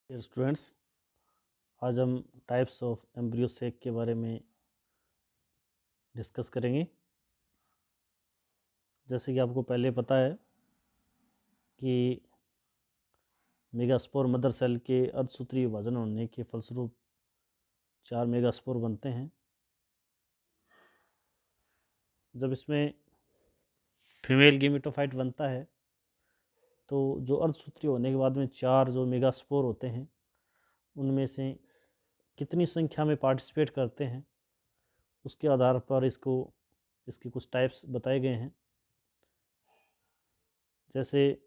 Dear students, आज हम types of embryo sac के बारे में डिस्कस करेंगे। जैसे कि आपको पहले पता है कि मेगास्पोर मदर सेल के अर्धसूत्रीय विभाजन होने के फलस्वरूप 4 मेगास्पोर बनते हैं। जब इसमें फीमेल गैमेटोफाइट बनता है तो जो अर्धसूत्रीय होने के बाद में 4 जो मेगास्पोर होते हैं उनमें से कितनी संख्या में पार्टिसिपेट करते हैं उसके आधार पर इसकी कुछ टाइप्स बताए गए हैं। जैसे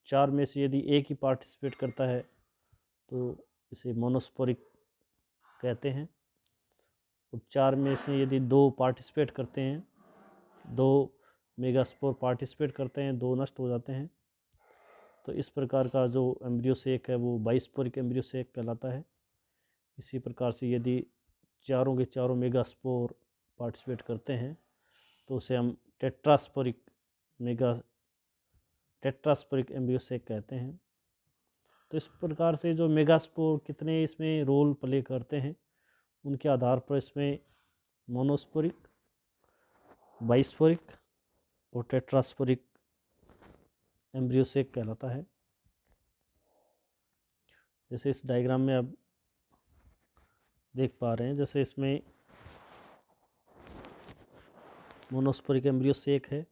4 में से यदि एक ही पार्टिसिपेट करता है तो इसे मोनोस्पोरिक कहते हैं। और 4 में से यदि 2 पार्टिसिपेट करते हैं, 2 मेगास्पोर पार्टिसिपेट करते हैं, 2 नष्ट हो जाते हैं, तो इस प्रकार का जो एम्ब्रियो सेक है वो बाइस्पोरिक एम्ब्रियो सेक कहलाता है। इसी प्रकार से यदि चारों के चारों मेगास्पोर पार्टिसिपेट करते हैं तो उसे हम टेट्रास्पोरिक एम्ब्रियो सेक कहते हैं। तो इस प्रकार से जो मेगास्पोर कितने इसमें रोल प्ले करते हैं उनके आधार पर इसमें मोनोस्पोरिक, बाइस्पोरिक और टेट्रास्पोरिक एम्ब्रियो सेक कहलाता है। जैसे इस डायग्राम में आप देख पा रहे हैं, जैसे इसमें मोनोस्पोरिक एम्ब्रियो सेक है,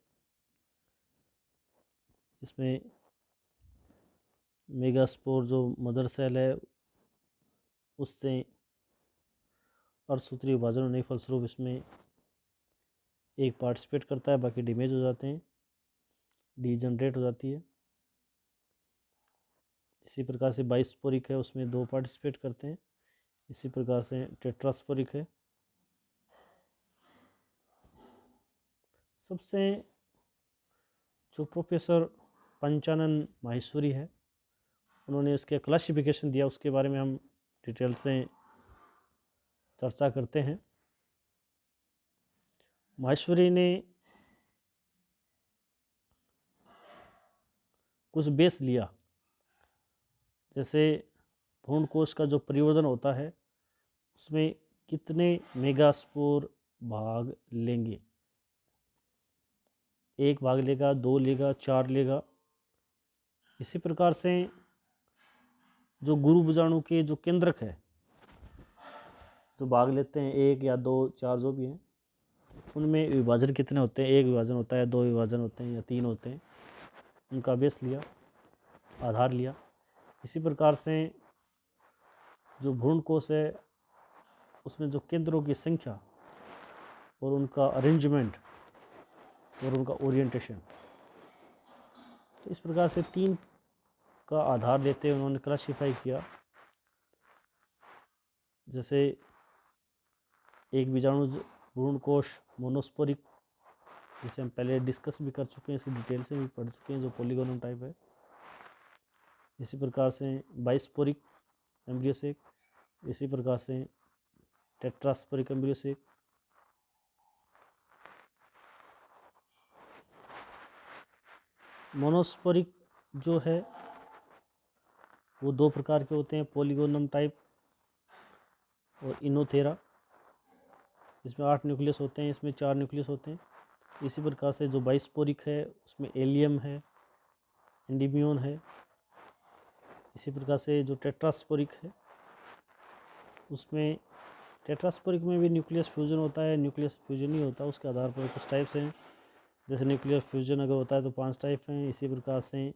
इसमें मेगास्पोर जो मदर सेल है उससे अर्धसूत्रीय विभाजन होने के फलस्वरूप इसमें एक पार्टिसिपेट करता है, बाकी डैमेज हो जाते हैं, डीजनरेट हो जाती है। इसी प्रकार से बाइस्पोरिक है, उसमें 2 पार्टिसिपेट करते हैं। इसी प्रकार से टेट्रास्पोरिक है। सबसे जो प्रोफेसर पंचानन माहेश्वरी है उन्होंने इसके क्लासिफिकेशन दिया, उसके बारे में हम डिटेल से चर्चा करते हैं। माहेश्वरी ने कुछ बेस लिया, जैसे भ्रूण कोश का जो परिवर्धन होता है उसमें कितने मेगास्पोर भाग लेंगे, 1 भाग लेगा, 2 लेगा, 4 लेगा। इसी प्रकार से जो गुरु बीजाणु के जो केंद्रक है जो भाग लेते हैं 1 या 2, 4 जो भी हैं, उनमें विभाजन कितने होते हैं, 1 विभाजन होता है, 2 विभाजन होते हैं या 3 होते हैं, उनका बेस लिया, आधार लिया। इसी प्रकार से जो भ्रूण कोश है उसमें जो केंद्रों की संख्या और उनका अरेंजमेंट और उनका ओरिएंटेशन, तो इस प्रकार से 3 का आधार लेते हुए उन्होंने क्लासीफाई किया। जैसे एक बीजाणु भ्रूण कोश मोनोस्पोरिक, जिसे हम पहले डिस्कस भी कर चुके हैं, इसकी डिटेल से भी पढ़ चुके हैं, जो पॉलीगोनम टाइप है। इसी प्रकार से बाइस्पोरिक एम्ब्रियो सेक, इसी प्रकार से टेट्रास्पोरिक एम्ब्रियो सेक। मोनोस्पोरिक जो है वो 2 प्रकार के होते हैं, पॉलीगोनम टाइप और इनोथेरा। इसमें 8 न्यूक्लियस होते हैं, इसमें 4 न्यूक्लियस होते हैं। इसी प्रकार से जो बाइस्पोरिक है उसमें एलियम है, एंडीमियोन है। इसी प्रकार से जो टेट्रास्पोरिक है उसमें टेट्रास्पोरिक में भी न्यूक्लियस फ्यूजन होता है, न्यूक्लियस फ्यूजन नहीं होता, उसके आधार पर कुछ टाइप्स हैं। जैसे न्यूक्लियर फ्यूजन अगर होता है तो 5 टाइप हैं। इसी प्रकार से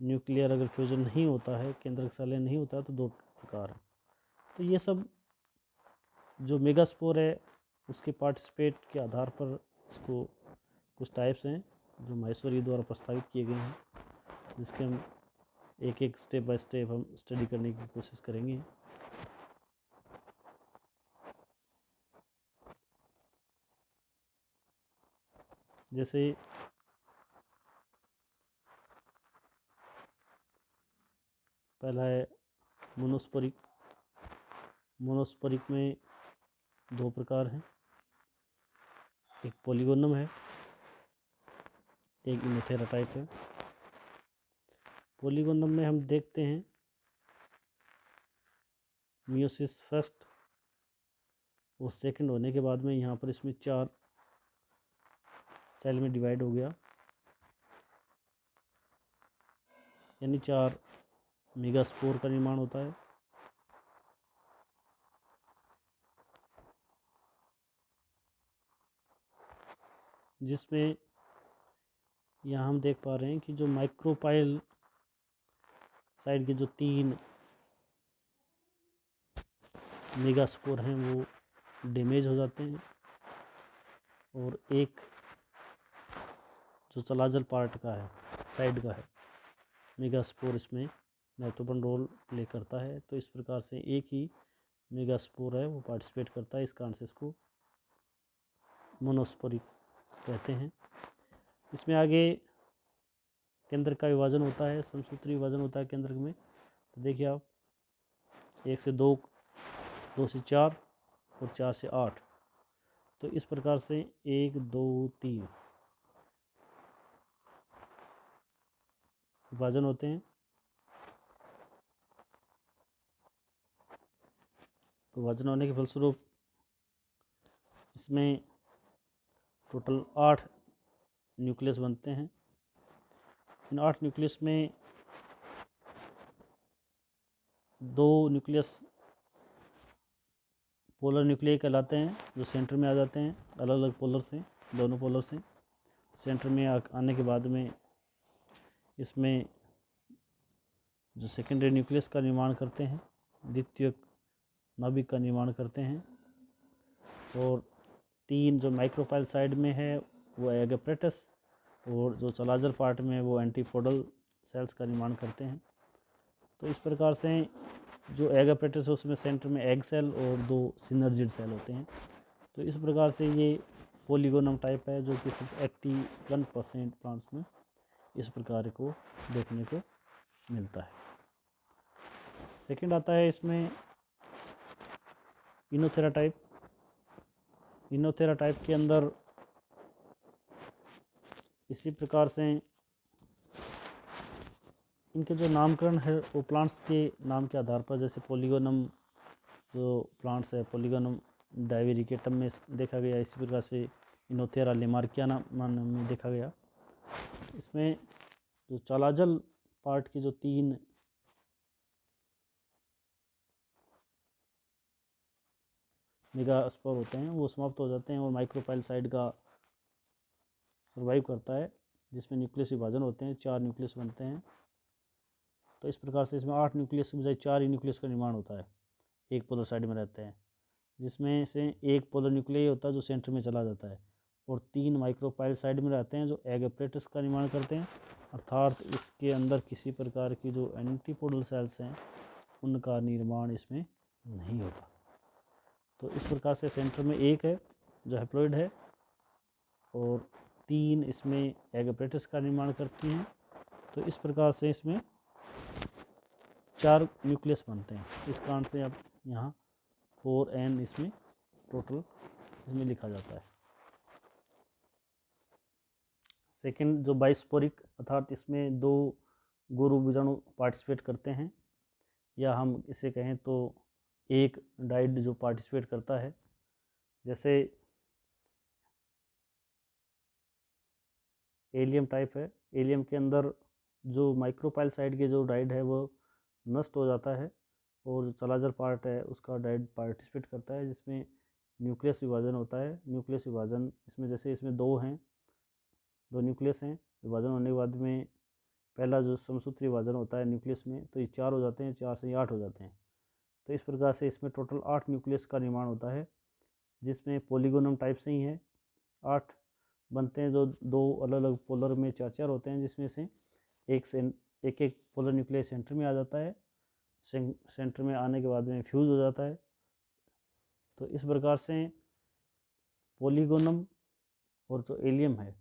न्यूक्लियर अगर फ्यूजन नहीं होता है, केंद्रक संलयन नहीं होता है, तो 2 प्रकार हैं। तो ये सब जो मेगास्पोर है उसके पार्टिसिपेट के आधार पर इसको कुछ टाइप्स हैं जो माहेश्वरी द्वारा प्रस्तावित किए गए हैं, जिसके हम एक एक स्टेप बाय स्टेप हम स्टडी करने की कोशिश करेंगे। जैसे पहला है मोनोस्पोरिक। मोनोस्पोरिक में 2 प्रकार हैं, एक पॉलीगोनम है, एक इनोथेरा टाइप है। पॉलीगोनम में हम देखते हैं मियोसिस फर्स्ट और सेकंड होने के बाद में यहाँ पर इसमें 4 सेल में डिवाइड हो गया, यानी 4 मेगास्पोर का निर्माण होता है। जिसमें यहाँ हम देख पा रहे हैं कि जो माइक्रोपाइल साइड के जो 3 मेगास्पोर हैं वो डैमेज हो जाते हैं और एक जो चलाजल पार्ट का है, साइड का है, मेगास्पोर इसमें महत्वपूर्ण रोल प्ले करता है। तो इस प्रकार से एक ही मेगास्पोर है वो पार्टिसिपेट करता है, इस कारण से इसको मोनोस्पोरिक कहते हैं। इसमें आगे केंद्र का विभाजन होता है, समसूत्री विभाजन होता है केंद्र में। तो देखिए आप 1 से 2, 2 से 4 और 4 से 8। तो इस प्रकार से 1 2 3 विभाजन होते हैं। विभाजन होने के फलस्वरूप इसमें टोटल 8 न्यूक्लियस बनते हैं। इन 8 न्यूक्लियस में 2 न्यूक्लियस पोलर न्यूक्लियाई कहलाते हैं, जो सेंटर में आ जाते हैं अलग अलग पोलर से, दोनों पोलर से। सेंटर में आने के बाद में इसमें जो सेकेंडरी न्यूक्लियस का निर्माण करते हैं, द्वितीयक नाभिक का निर्माण करते हैं। और 3 जो माइक्रोपाइल साइड में है वो एगेप्रेटस, और जो चलाजल पार्ट में वो एंटीपोडल सेल्स का निर्माण करते हैं। तो इस प्रकार से जो एगेप्रेटस है उसमें सेंटर में एग सेल और 2 सिनर्जिड सेल होते हैं। तो इस प्रकार से ये पॉलीगोनम टाइप है, जो कि सिर्फ 81% प्लांट्स में इस प्रकार को देखने को मिलता है। सेकंड आता है इसमें इनोथेरा टाइप। इनोथेरा टाइप के अंदर इसी प्रकार से इनके जो नामकरण है वो प्लांट्स के नाम के आधार पर, जैसे पॉलीगोनम जो प्लांट्स है पॉलीगोनम डायवेरिकेटम में देखा गया, इसी प्रकार से इनोथेरा लेमार्कियाना में देखा गया। इसमें जो चलाजल पार्ट की जो 3 मेगास्पोर होते हैं वो समाप्त हो जाते हैं और माइक्रोपाइल साइड का सर्वाइव करता है, जिसमें न्यूक्लियस विभाजन होते हैं, 4 न्यूक्लियस बनते हैं। तो इस प्रकार से इसमें 8 न्यूक्लियस के बजाय 4 ही न्यूक्लियस का निर्माण होता है, एक पोलर साइड में रहते हैं, जिसमें से एक पोलर न्यूक्लियस होता है जो सेंटर में चला जाता है, और 3 माइक्रोपाइल साइड में रहते हैं जो एगेप्रेटस का निर्माण करते हैं। अर्थात इसके अंदर किसी प्रकार की जो एंटीपोडल सेल्स हैं उनका निर्माण इसमें नहीं होता। तो इस प्रकार से सेंटर में एक है जो हैप्लॉइड है और 3 इसमें एगेप्रेटस का निर्माण करती हैं। तो इस प्रकार से इसमें 4 न्यूक्लियस बनते हैं। इस कारण से अब यहाँ 4n इसमें टोटल इसमें लिखा जाता है। सेकंड जो बाइस्पोरिक, अर्थात इसमें 2 गुरु बीजाणु पार्टिसिपेट करते हैं, या हम इसे कहें तो एक डाइड जो पार्टिसिपेट करता है। जैसे एलियम टाइप है, एलियम के अंदर जो माइक्रोपाइल साइड के जो डाइड है वो नष्ट हो जाता है और जो चलाजल पार्ट है उसका डाइड पार्टिसिपेट करता है, जिसमें न्यूक्लियस विभाजन होता है। न्यूक्लियस विभाजन इसमें जैसे इसमें 2 हैं, 2 न्यूक्लियस हैं, विभाजन होने के बाद में पहला जो समसूत्री विभाजन होता है न्यूक्लियस में, तो ये 4 हो जाते हैं, 4 से 8 हो जाते हैं। तो इस प्रकार से इसमें टोटल 8 न्यूक्लियस का निर्माण होता है, जिसमें पॉलीगोनम टाइप से ही है 8 बनते हैं, जो 2 अलग अलग पोलर में 4-4 होते हैं, जिसमें से एक पोलर न्यूक्लियस सेंटर में आ जाता है, सेंटर में आने के बाद में फ्यूज हो जाता है। तो इस प्रकार से पॉलीगोनम और जो एलियम है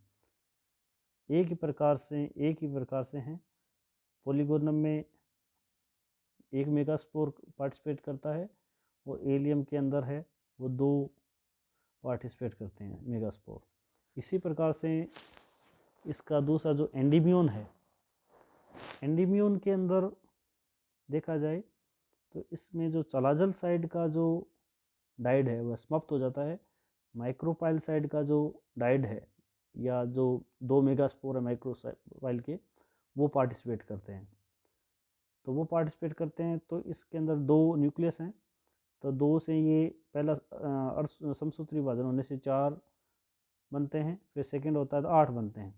एक ही प्रकार से हैं। पॉलीगोनम में एक मेगास्पोर पार्टिसिपेट करता है और एलियम के अंदर है वो 2 पार्टिसिपेट करते हैं मेगास्पोर। इसी प्रकार से इसका दूसरा जो एंडीमियोन है, एंडीमियोन के अंदर देखा जाए तो इसमें जो चलाजल साइड का जो डाइड है वह समाप्त हो जाता है। माइक्रोपाइल साइड का जो डाइड है या जो 2 मेगास्पोर है माइक्रोपाइल के, वो पार्टिसिपेट करते हैं। तो वो पार्टिसिपेट करते हैं तो इसके अंदर 2 न्यूक्लियस हैं, तो 2 से ये पहला समसूत्री विभाजन होने से 4 बनते हैं, फिर सेकंड होता है तो 8 बनते हैं।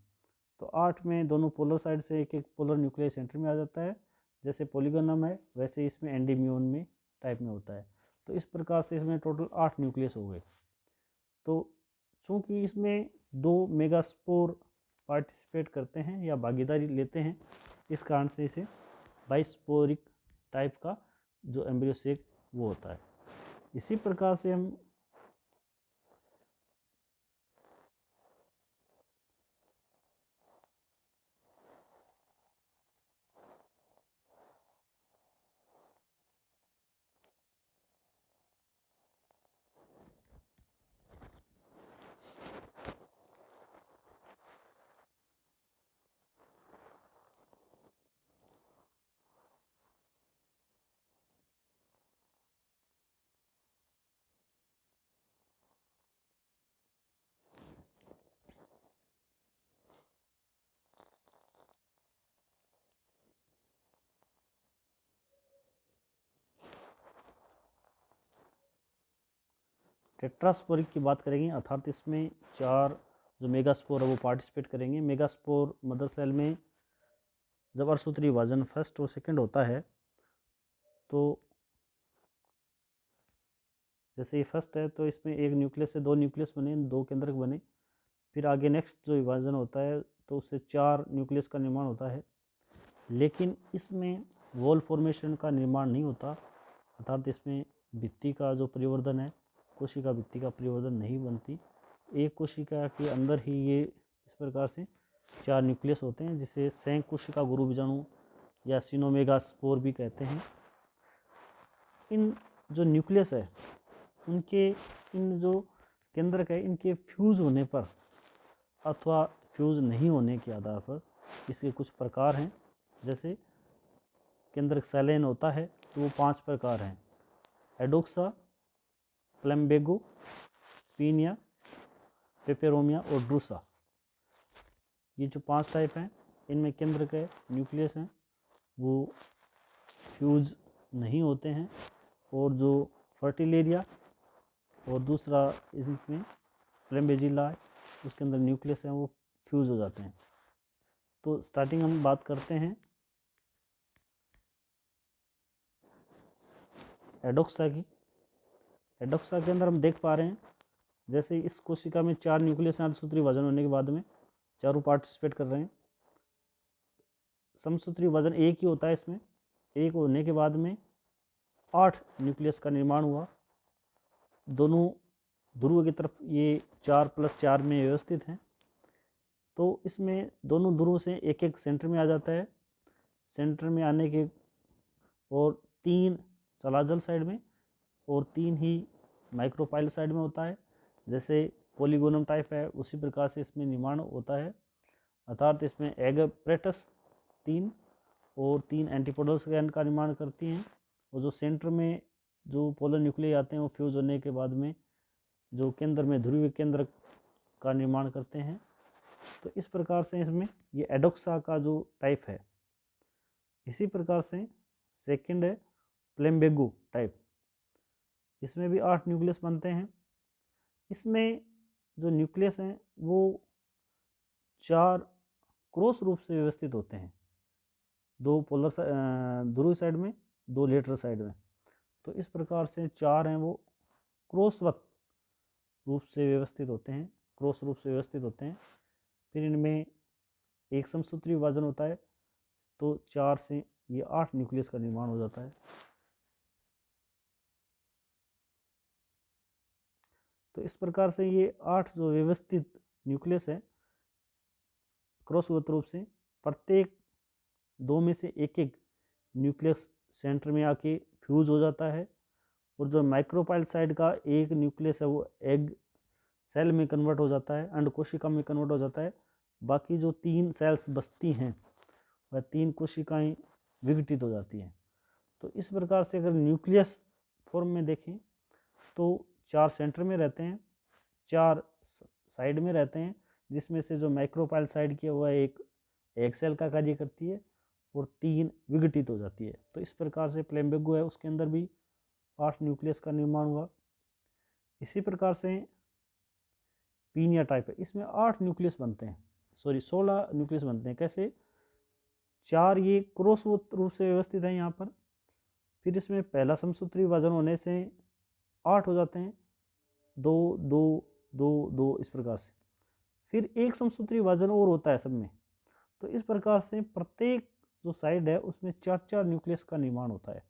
तो 8 में दोनों पोलर साइड से एक एक पोलर न्यूक्लियस सेंटर में आ जाता है। जैसे पॉलीगोनम है वैसे इसमें एंडीम्यून में टाइप में होता है। तो इस प्रकार से इसमें टोटल 8 न्यूक्लियस हो गए। तो चूँकि इसमें 2 मेगास्पोर पार्टिसिपेट करते हैं या भागीदारी लेते हैं, इस कारण से इसे बाइस्पोरिक टाइप का जो एम्ब्रियो सेक वो होता है। इसी प्रकार से हम टेट्रास्पोरिक की बात करेंगे, अर्थात इसमें 4 जो मेगास्पोर है वो पार्टिसिपेट करेंगे। मेगास्पोर मदर सेल में जब अर्धसूत्री विभाजन फर्स्ट और सेकंड होता है, तो जैसे ये फर्स्ट है तो इसमें एक न्यूक्लियस से 2 न्यूक्लियस बने, 2 केंद्रक बने। फिर आगे नेक्स्ट जो विभाजन होता है तो उससे 4 न्यूक्लियस का निर्माण होता है। लेकिन इसमें वॉल फॉर्मेशन का निर्माण नहीं होता, अर्थात इसमें भित्ति का जो परिवर्धन है, कोशिका भित्ति का परिवर्धन नहीं बनती। एक कोशिका के अंदर ही ये इस प्रकार से 4 न्यूक्लियस होते हैं, जिसे संयुक्त कोशिका गुरु बीजाणु या सिनोमेगास्पोर भी कहते हैं। इन जो न्यूक्लियस है उनके इन जो केंद्रक है इनके फ्यूज होने पर अथवा फ्यूज नहीं होने के आधार पर इसके कुछ प्रकार हैं। जैसे केंद्रक सैलेन होता है तो वो 5 प्रकार हैं: एडोक्सा, प्लम्बेगो, पीनिया, पेपेरोमिया और ड्रूसा। ये जो 5 टाइप हैं इनमें केंद्रक है न्यूक्लियस हैं वो फ्यूज नहीं होते हैं, और जो फर्टिलेरिया और दूसरा इसमें प्लम्बेजिला है उसके अंदर न्यूक्लियस हैं वो फ्यूज हो जाते हैं। तो स्टार्टिंग हम बात करते हैं एडोक्सा की। एडोक्सा के अंदर हम देख पा रहे हैं जैसे इस कोशिका में 4 न्यूक्लियस अर्धसूत्री विभाजन होने के बाद में चारों पार्टिसिपेट कर रहे हैं। समसूत्री विभाजन एक ही होता है, इसमें एक होने के बाद में 8 न्यूक्लियस का निर्माण हुआ। दोनों ध्रुव की तरफ ये 4+4 में व्यवस्थित हैं। तो इसमें दोनों ध्रुव से एक एक सेंटर में आ जाता है। सेंटर में आने के और 3 चलाजल साइड में और 3 ही माइक्रोपाइल साइड में होता है। जैसे पॉलीगोनम टाइप है उसी प्रकार से इसमें निर्माण होता है, अर्थात इसमें एगप्रेटस 3 और 3 एंटीपोडल्स का निर्माण करती हैं। और जो सेंटर में जो पोलर न्यूक्लियाई आते हैं वो फ्यूज होने के बाद में जो केंद्र में ध्रुवीय केंद्र का निर्माण करते हैं। तो इस प्रकार से इसमें ये एडोक्सा का जो टाइप है। इसी प्रकार से सेकंड है प्लेम्बेगो टाइप, इसमें भी 8 न्यूक्लियस बनते हैं। इसमें जो न्यूक्लियस हैं वो 4 क्रॉस रूप से व्यवस्थित होते हैं, 2 पोलर ध्रुवीय साइड में, 2 लेटरल साइड में। तो इस प्रकार से 4 हैं वो क्रॉसवत रूप से व्यवस्थित होते हैं, क्रॉस रूप से व्यवस्थित होते हैं। फिर इनमें एक समसूत्री विभाजन होता है तो 4 से ये 8 न्यूक्लियस का निर्माण हो जाता है। तो इस प्रकार से ये 8 जो व्यवस्थित न्यूक्लियस है क्रॉसवत रूप से, प्रत्येक 2 में से एक एक न्यूक्लियस सेंटर में आके फ्यूज हो जाता है। और जो माइक्रोपाइल साइड का एक न्यूक्लियस है वो एग सेल में कन्वर्ट हो जाता है, अंड कोशिका में कन्वर्ट हो जाता है। बाकी जो 3 सेल्स बचती हैं वह 3 कोशिकाएं विघटित हो जाती हैं। तो इस प्रकार से अगर न्यूक्लियस फॉर्म में देखें तो 4 सेंटर में रहते हैं, 4 साइड में रहते हैं, जिसमें से जो माइक्रोपाइल साइड की है वह एक सेल का कार्य करती है और 3 विघटित हो जाती है। तो इस प्रकार से प्लैम्बेगो है, उसके अंदर भी 8 न्यूक्लियस का निर्माण हुआ। इसी प्रकार से पीनिया टाइप है, इसमें 8 न्यूक्लियस बनते हैं, 16 न्यूक्लियस बनते हैं। कैसे? 4 ये क्रॉस रूप से व्यवस्थित है यहाँ पर, फिर इसमें पहला समसूत्री विभाजन होने से 8 हो जाते हैं, 2 2 2 2 इस प्रकार से। फिर एक समसूत्री विभाजन और होता है सब में। तो इस प्रकार से प्रत्येक जो साइड है उसमें 4 न्यूक्लियस का निर्माण होता है।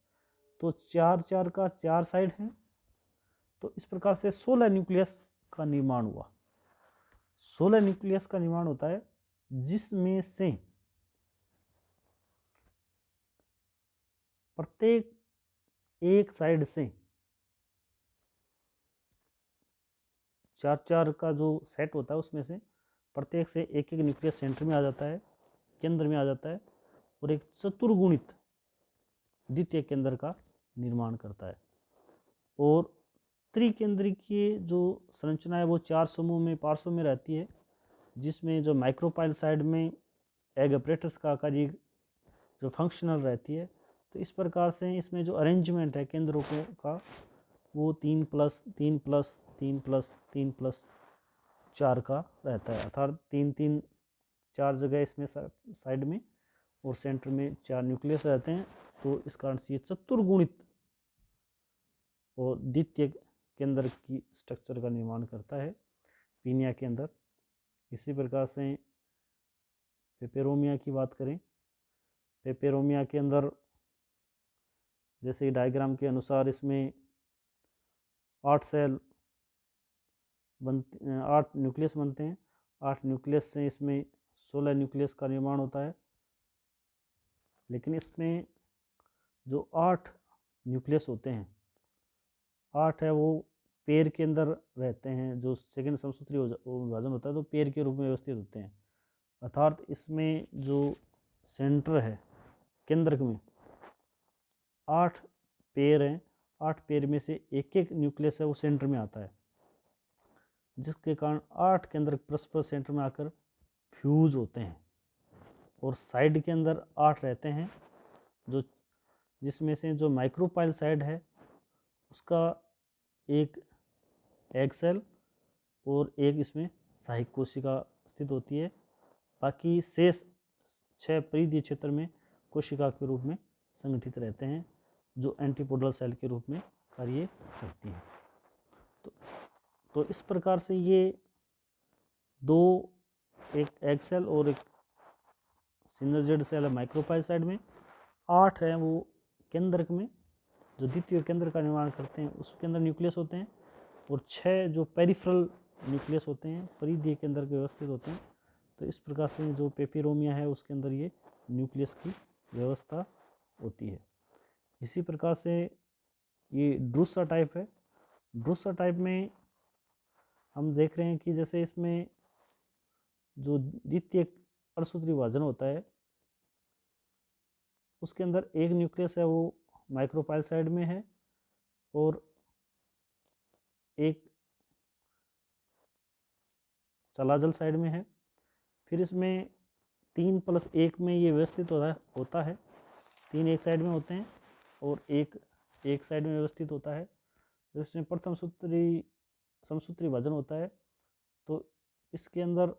तो 4 का 4 साइड है, तो इस प्रकार से 16 न्यूक्लियस का निर्माण हुआ। 16 न्यूक्लियस का निर्माण होता है, जिसमें से प्रत्येक एक साइड से 4 का जो सेट होता है उसमें से प्रत्येक से एक न्यूक्लियस सेंटर में आ जाता है, केंद्र में आ जाता है, और एक चतुर्गुणित द्वितीय केंद्र का निर्माण करता है। और त्रिकेंद्रीय जो संरचना है वो 4 समूह में पार्श्व में रहती है, जिसमें जो माइक्रोपाइल साइड में एग अपरेटस का कार्य जो फंक्शनल रहती है। तो इस प्रकार से इसमें जो अरेंजमेंट है केंद्रों का वो 3+3+3+3+4 का रहता है, अर्थात 3-3-4 जगह इसमें साइड में और सेंटर में 4 न्यूक्लियस रहते हैं। तो इस कारण से ये चतुर्गुणित और द्वितीय केंद्र की स्ट्रक्चर का निर्माण करता है पीनिया के अंदर। इसी प्रकार से पेपेरोमिया की बात करें, पेपेरोमिया के अंदर जैसे डायग्राम के अनुसार इसमें 8 सेल 8 न्यूक्लियस बनते हैं। 8 न्यूक्लियस से इसमें 16 न्यूक्लियस का निर्माण होता है। लेकिन इसमें जो 8 न्यूक्लियस होते हैं, 8 है वो पेड़ के अंदर रहते हैं। जो सेकेंड समसूत्री विभाजन होता है तो पेड़ के रूप में व्यवस्थित होते हैं, अर्थात इसमें जो सेंटर है केंद्रक में 8 पेड़ हैं, 8 पेड़ में से एक न्यूक्लियस है वो सेंटर में आता है, जिसके कारण 8 केंद्रक परस्पर सेंटर में आकर फ्यूज होते हैं। और साइड के अंदर 8 रहते हैं, जो जिसमें से जो माइक्रोपाइल साइड है उसका एक एग सेल और एक इसमें सहायक कोशिका स्थित होती है। बाकी शेष 6 परिधीय क्षेत्र में कोशिका के रूप में संगठित रहते हैं, जो एंटीपोडल सेल के रूप में कार्य करती हैं। तो इस प्रकार से ये दो, एक एग सेल और एक सिनर्जेड सेल है माइक्रोपाइल साइड में, 8 है वो केंद्रक में जो द्वितीय केंद्र का निर्माण करते हैं उसके अंदर न्यूक्लियस होते हैं, और 6 जो पेरिफेरल न्यूक्लियस होते हैं परिधीय केंद्र के व्यवस्थित होते हैं। तो इस प्रकार से जो पेपेरोमिया है उसके अंदर ये न्यूक्लियस की व्यवस्था होती है। इसी प्रकार से ये ड्रूसा टाइप है। ड्रूसा टाइप में हम देख रहे हैं कि जैसे इसमें जो द्वितीय अर्धसूत्री विभाजन होता है उसके अंदर एक न्यूक्लियस है वो माइक्रोपाइल साइड में है, और एक चलाजल साइड में है। फिर इसमें 3+1 में ये व्यवस्थित होता है। 3 एक साइड में होते हैं और एक साइड में व्यवस्थित होता है। जब इसमें प्रथम समसूत्री विभाजन होता है तो इसके अंदर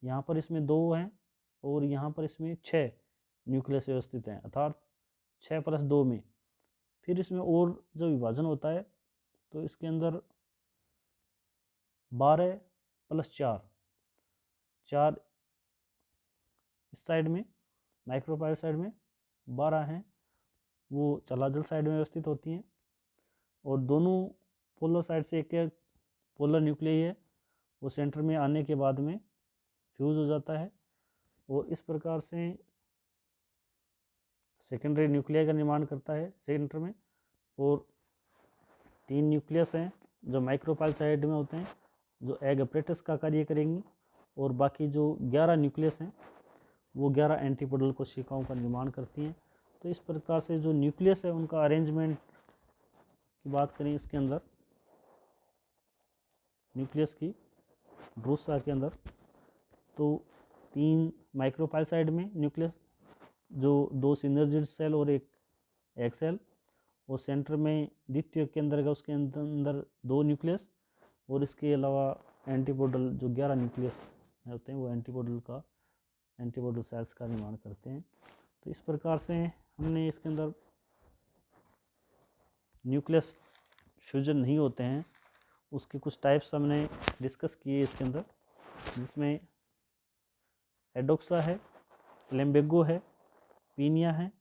यहाँ पर इसमें 2 हैं और यहाँ पर इसमें 6 न्यूक्लियस व्यवस्थित हैं, अर्थात 6+2 में। फिर इसमें और जो विभाजन होता है तो इसके अंदर 12+4 4 इस साइड में माइक्रोपाइल साइड में 12 हैं वो चलाजल साइड में व्यवस्थित होती हैं, और दोनों पोलर साइड से एक पोलर न्यूक्लियस है वो सेंटर में आने के बाद में फ्यूज हो जाता है, और इस प्रकार से सेकेंडरी न्यूक्लियस का निर्माण करता है सेंटर में। और 3 न्यूक्लियस हैं जो माइक्रोपाइल साइड में होते हैं जो एग अपरेटस का कार्य करेंगी, और बाकी जो 11 न्यूक्लियस हैं वो 11 एंटीपोडल कोशिकाओं का निर्माण करती हैं, तो इस प्रकार से जो न्यूक्लियस है उनका अरेंजमेंट की बात करें, इसके अंदर न्यूक्लियस की ड्रूसा के अंदर तो 3 माइक्रोपाइल साइड में न्यूक्लियस, जो 2 सिनर्जिड सेल और एक एग सेल, और सेंटर में द्वितीय केंद्र का, उसके अंदर 2 न्यूक्लियस, और इसके अलावा एंटीपोडल जो 11 न्यूक्लियस होते हैं वो एंटीपोडल सेल्स का निर्माण करते हैं। तो इस प्रकार से हमने इसके अंदर न्यूक्लियस फ्यूजन नहीं होते हैं उसके कुछ टाइप्स हमने डिस्कस किए इसके अंदर, जिसमें एडोक्सा है, लेम्बेगो है, पीनिया है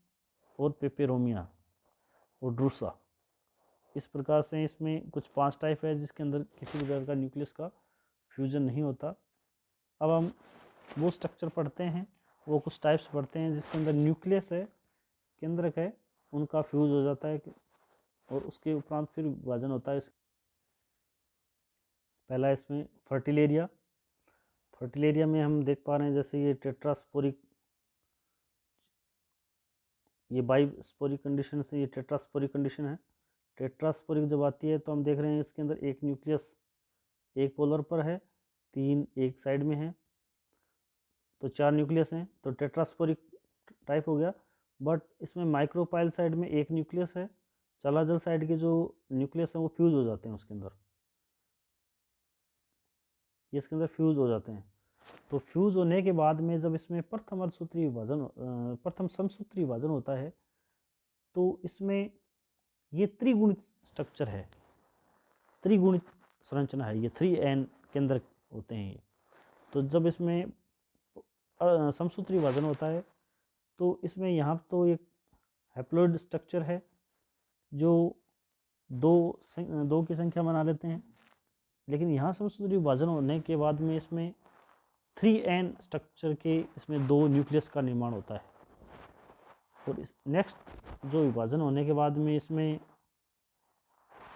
और पेपेरोमिया और ड्रूसा। इस प्रकार से इसमें कुछ 5 टाइप है जिसके अंदर किसी भी प्रकार का न्यूक्लियस का फ्यूजन नहीं होता। अब हम वो स्ट्रक्चर पढ़ते हैं, वो कुछ टाइप्स पढ़ते हैं जिसके अंदर न्यूक्लियस है, केंद्रक है, उनका फ्यूज हो जाता है और उसके उपरांत फिर विभाजन होता है। पहला इसमें फर्टिलेरिया। फर्टिलेरिया में हम देख पा रहे हैं जैसे ये टेट्रास्पोरिक, ये बाइस्पोरिक कंडीशन से ये टेट्रास्पोरिक कंडीशन है। टेट्रास्पोरिक जब आती है तो हम देख रहे हैं इसके अंदर एक न्यूक्लियस एक पोलर पर है, 3 एक साइड में है, तो 4 न्यूक्लियस हैं, तो टेट्रास्पोरिक टाइप हो गया। बट इसमें माइक्रोपाइल साइड में एक न्यूक्लियस है, चलाजल साइड के जो न्यूक्लियस हैं वो फ्यूज हो जाते हैं उसके अंदर, ये इसके अंदर फ्यूज हो जाते हैं। तो फ्यूज होने के बाद में जब इसमें प्रथम समसूत्री विभाजन होता है तो इसमें ये त्रिगुणित स्ट्रक्चर है, त्रिगुणित संरचना है, ये 3n केंद्र होते हैं ये। तो जब इसमें समसूत्री विभाजन होता है तो इसमें यहाँ तो एक हैप्लॉइड स्ट्रक्चर है जो दो की संख्या बना लेते हैं, लेकिन यहाँ समसूत्री विभाजन होने के बाद में इसमें 3n स्ट्रक्चर के इसमें 2 न्यूक्लियस का निर्माण होता है। और इस नेक्स्ट जो विभाजन होने के बाद में इसमें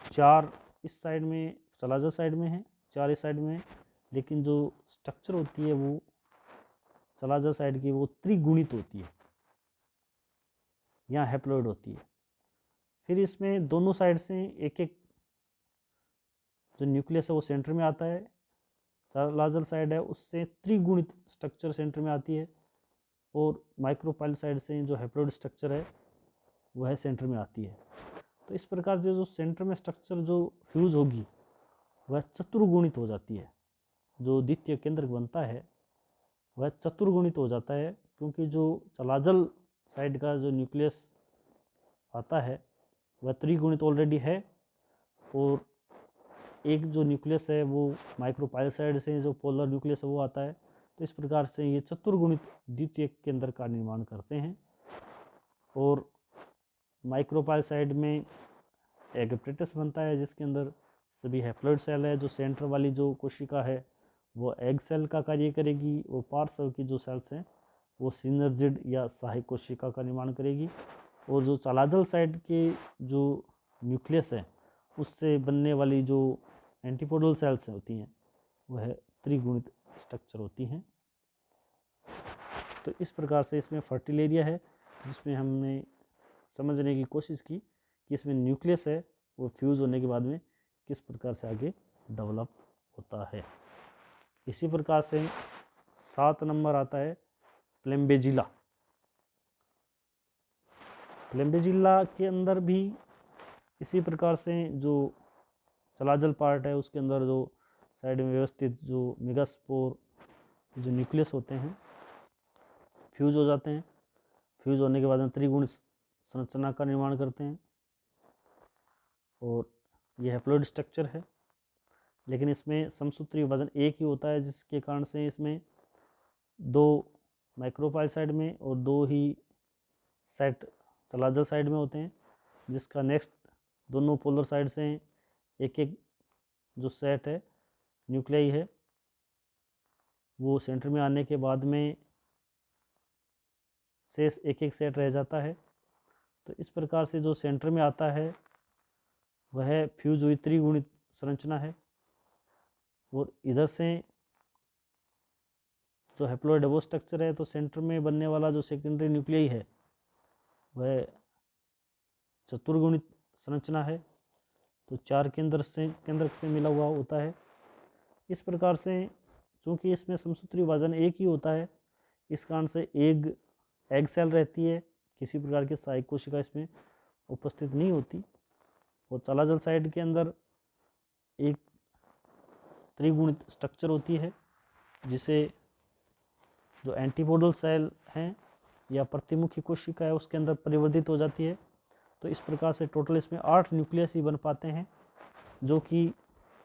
4 इस साइड में, चलाजल साइड में है, 4 इस साइड में, लेकिन जो स्ट्रक्चर होती है वो चलाजल साइड की वो त्रिगुणित होती है, यहाँ हैप्लॉइड होती है। फिर इसमें दोनों साइड से एक एक जो न्यूक्लियस है वो सेंटर में आता है, चलाजल साइड है उससे त्रिगुणित स्ट्रक्चर सेंटर में आती है, और माइक्रोपाइल साइड से जो हैप्लॉइड स्ट्रक्चर है वह सेंटर में आती है। तो इस प्रकार से जो सेंटर में स्ट्रक्चर जो फ्यूज होगी वह चतुर्गुणित हो जाती है, जो द्वितीय केंद्र बनता है वह चतुर्गुणित हो जाता है, क्योंकि जो चलाजल साइड का जो न्यूक्लियस आता है वह त्रिगुणित ऑलरेडी है, और एक जो न्यूक्लियस है वो माइक्रोपाइल साइड से जो पोलर न्यूक्लियस है वो आता है। तो इस प्रकार से ये चतुर्गुणित द्वितीय केंद्र का निर्माण करते हैं। और माइक्रोपाइल साइड में एक एपिटेटस बनता है जिसके अंदर सभी हैप्लॉइड सेल है, जो सेंटर वाली जो कोशिका है वो एग सेल का कार्य करेगी, और पार्श्व की जो सेल्स हैं वो सिनर्जिड या सहायक कोशिका का निर्माण करेगी, और जो चलाजल साइड के जो न्यूक्लियस है उससे बनने वाली जो एंटीपोडल सेल्स होती हैं वह त्रिगुणित स्ट्रक्चर होती हैं। तो इस प्रकार से इसमें फर्टिलेरिया है जिसमें हमने समझने की कोशिश की कि इसमें न्यूक्लियस है वो फ्यूज़ होने के बाद में किस प्रकार से आगे डेवलप होता है। इसी प्रकार से 7 नंबर आता है प्लेम्बेजिला। प्लेम्बेजिला के अंदर भी इसी प्रकार से जो चलाजल पार्ट है उसके अंदर जो साइड में व्यवस्थित जो मेगास्पोर जो न्यूक्लियस होते हैं फ्यूज हो जाते हैं। फ्यूज होने के बाद में त्रिगुणित संरचना का निर्माण करते हैं, और यह हैप्लॉइड स्ट्रक्चर है, लेकिन इसमें समसूत्री विभाजन एक ही होता है, जिसके कारण से इसमें 2 माइक्रोपाइल साइड में और 2 ही सेट चलाजल साइड में होते हैं, जिसका नेक्स्ट दोनों पोलर साइड से एक एक जो सेट है न्यूक्लियाई है वो सेंटर में आने के बाद में शेष एक एक सेट रह जाता है। तो इस प्रकार से जो सेंटर में आता है वह फ्यूज हुई त्रिगुणित संरचना है, और इधर से जो हैप्लॉइड है वो स्ट्रक्चर है, तो सेंटर में बनने वाला जो सेकेंडरी न्यूक्लियाई है वह चतुर्गुणित संरचना है, तो 4 केंद्रक से मिला हुआ होता है। इस प्रकार से चूँकि इसमें समसूत्री विभाजन एक ही होता है, इस कारण से एग सेल रहती है, किसी प्रकार की सहायक कोशिका इसमें उपस्थित नहीं होती। और चलाजल साइड के अंदर एक त्रिगुणित स्ट्रक्चर होती है, जिसे जो एंटीपोडल सेल हैं या प्रतिमुखी कोशिका है उसके अंदर परिवर्तित हो जाती है। तो इस प्रकार से टोटल इसमें 8 न्यूक्लियस ही बन पाते हैं, जो कि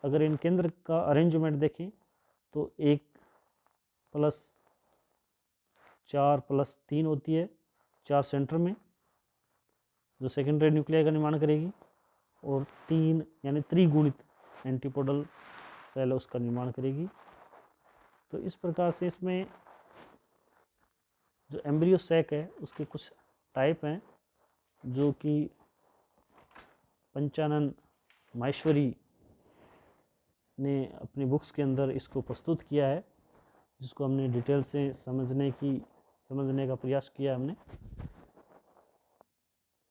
अगर इन केंद्र का अरेंजमेंट देखें तो 1 + 4 + 3 होती है, 4 सेंटर में जो सेकेंडरी न्यूक्लियाई का निर्माण करेगी, और 3 यानी त्रिगुणित एंटीपोडल सेल उसका निर्माण करेगी। तो इस प्रकार से इसमें जो एम्ब्रियो सैक है उसके कुछ टाइप हैं, जो कि पंचानन माहेश्वरी ने अपनी बुक्स के अंदर इसको प्रस्तुत किया है, जिसको हमने डिटेल से समझने का प्रयास किया हमने।